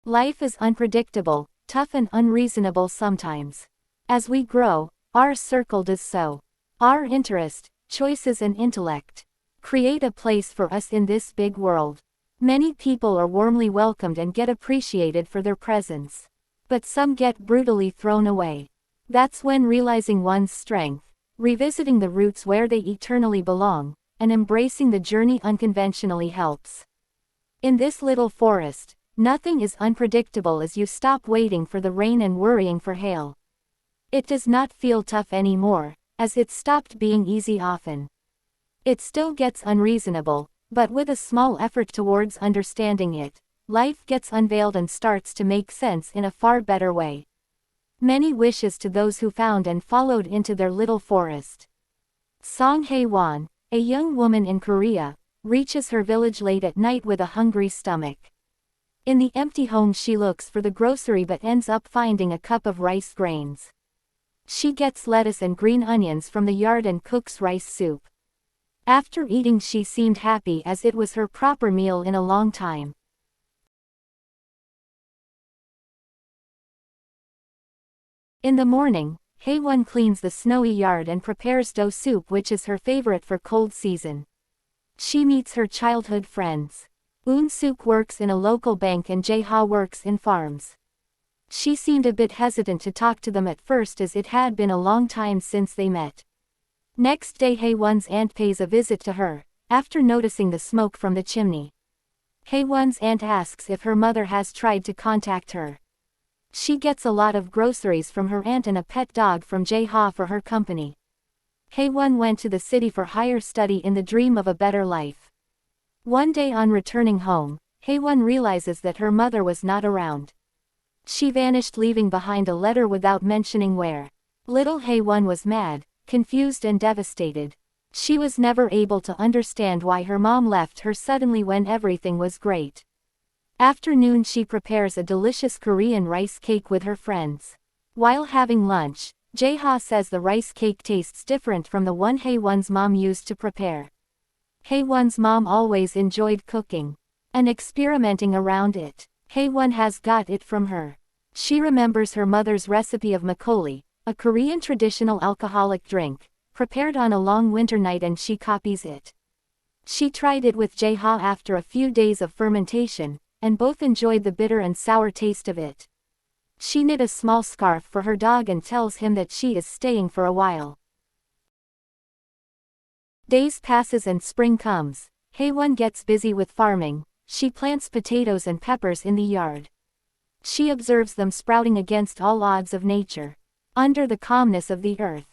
Life is unpredictable, tough and unreasonable sometimes. As we grow, our circle does so. Our interest, choices and intellect create a place for us in this big world. Many people are warmly welcomed and get appreciated for their presence. But some get brutally thrown away. That's when realizing one's strength, revisiting the roots where they eternally belong, and embracing the journey unconventionally helps. In this little forest, nothing is unpredictable as you stop waiting for the rain and worrying for hail. It does not feel tough anymore, as it stopped being easy often. It still gets unreasonable, but with a small effort towards understanding it, life gets unveiled and starts to make sense in a far better way. Many wishes to those who found and followed into their little forest. Song Hae-won, a young woman in Korea, reaches her village late at night with a hungry stomach. In the empty home she looks for the grocery but ends up finding a cup of rice grains. She gets lettuce and green onions from the yard and cooks rice soup. After eating she seemed happy as it was her proper meal in a long time. In the morning, Hae-won cleans the snowy yard and prepares dough soup, which is her favorite for cold season. She meets her childhood friends. Eun-suk works in a local bank and Jae-ha works in farms. She seemed a bit hesitant to talk to them at first as it had been a long time since they met. Next day Hae-won's aunt pays a visit to her, after noticing the smoke from the chimney. Hae-won's aunt asks if her mother has tried to contact her. She gets a lot of groceries from her aunt and a pet dog from Jae-ha for her company. Hae-won went to the city for higher study in the dream of a better life. One day on returning home, Hae-won realizes that her mother was not around. She vanished, leaving behind a letter without mentioning where. Little Hae-won was mad, confused and devastated. She was never able to understand why her mom left her suddenly when everything was great. After noon she prepares a delicious Korean rice cake with her friends. While having lunch, Jae-ha says the rice cake tastes different from the one Hae-won's mom used to prepare. Hae-won's mom always enjoyed cooking and experimenting around it. Hae-won has got it from her. She remembers her mother's recipe of makgeolli, a Korean traditional alcoholic drink, prepared on a long winter night, and she copies it. She tried it with Jae-ha after a few days of fermentation, and both enjoyed the bitter and sour taste of it. She knit a small scarf for her dog and tells him that she is staying for a while. Days passes and spring comes. Hae-won gets busy with farming. She plants potatoes and peppers in the yard. She observes them sprouting against all odds of nature, under the calmness of the earth.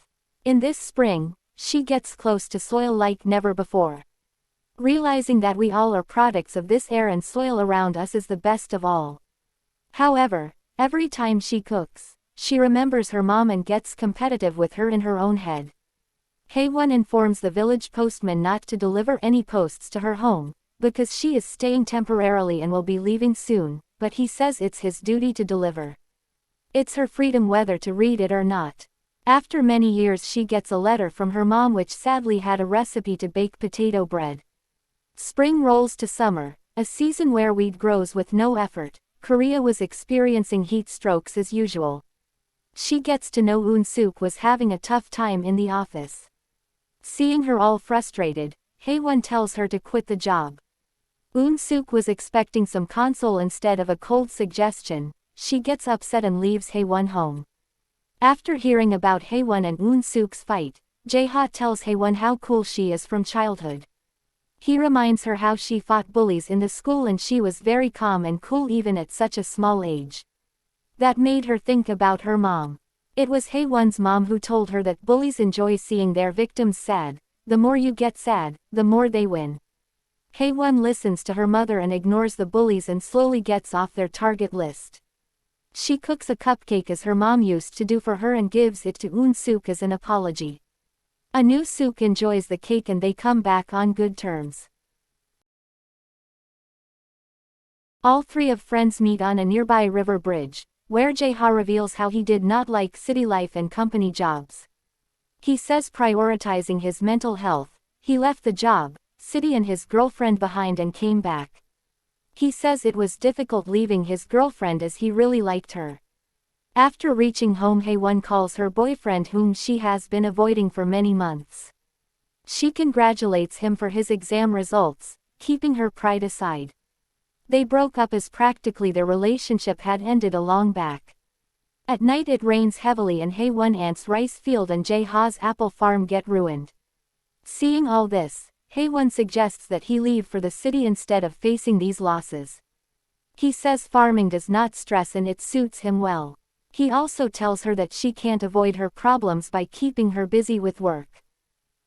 In this spring, she gets close to soil like never before. Realizing that we all are products of this air and soil around us is the best of all. However, every time she cooks, she remembers her mom and gets competitive with her in her own head. Hae-won informs the village postman not to deliver any posts to her home, because she is staying temporarily and will be leaving soon, but he says it's his duty to deliver. It's her freedom whether to read it or not. After many years she gets a letter from her mom which sadly had a recipe to bake potato bread. Spring rolls to summer, a season where wheat grows with no effort. Korea was experiencing heat strokes as usual. She gets to know Eun-suk was having a tough time in the office. Seeing her all frustrated, Hae-won tells her to quit the job. Eun-suk was expecting some console instead of a cold suggestion. She gets upset and leaves Hae-won home. After hearing about Hae-won and Eun-suk's fight, Jae-ha tells Hae-won how cool she is from childhood. He reminds her how she fought bullies in the school and she was very calm and cool even at such a small age. That made her think about her mom. It was Hae-won's mom who told her that bullies enjoy seeing their victims sad. The more you get sad, the more they win. Hae-won listens to her mother and ignores the bullies and slowly gets off their target list. She cooks a cupcake as her mom used to do for her and gives it to Eun-suk as an apology. Eun-suk enjoys the cake and they come back on good terms. All three of friends meet on a nearby river bridge, where Jae-ha reveals how he did not like city life and company jobs. He says prioritizing his mental health, he left the job, city and his girlfriend behind and came back. He says it was difficult leaving his girlfriend as he really liked her. After reaching home, Haewon calls her boyfriend whom she has been avoiding for many months. She congratulates him for his exam results, keeping her pride aside. They broke up as practically their relationship had ended a long back. At night it rains heavily and Haewon Ant's rice field and Jae-ha's apple farm get ruined. Seeing all this, Haewon suggests that he leave for the city instead of facing these losses. He says farming does not stress and it suits him well. He also tells her that she can't avoid her problems by keeping her busy with work.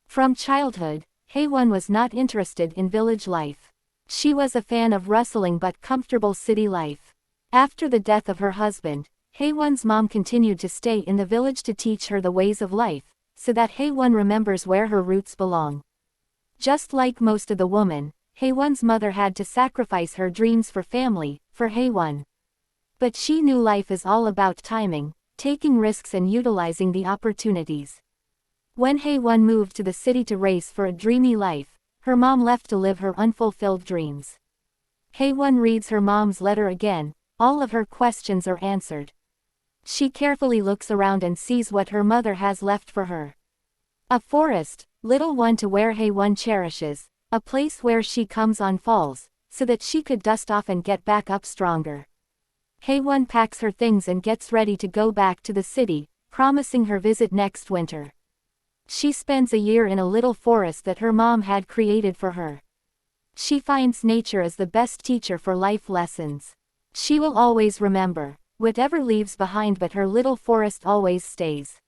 From childhood, Haewon was not interested in village life. She was a fan of rustling but comfortable city life. After the death of her husband, Haewon's mom continued to stay in the village to teach her the ways of life, so that Haewon remembers where her roots belong. Just like most of the women, Haewon's mother had to sacrifice her dreams for family, for Haewon. But she knew life is all about timing, taking risks and utilizing the opportunities. When Haewon moved to the city to race for a dreamy life, her mom left to live her unfulfilled dreams. Haewon reads her mom's letter again, all of her questions are answered. She carefully looks around and sees what her mother has left for her. A forest, little one to where Haewon cherishes, a place where she comes on falls, so that she could dust off and get back up stronger. Haewon packs her things and gets ready to go back to the city, promising her visit next winter. She spends a year in a little forest that her mom had created for her. She finds nature as the best teacher for life lessons. She will always remember, whatever leaves behind, but her little forest always stays.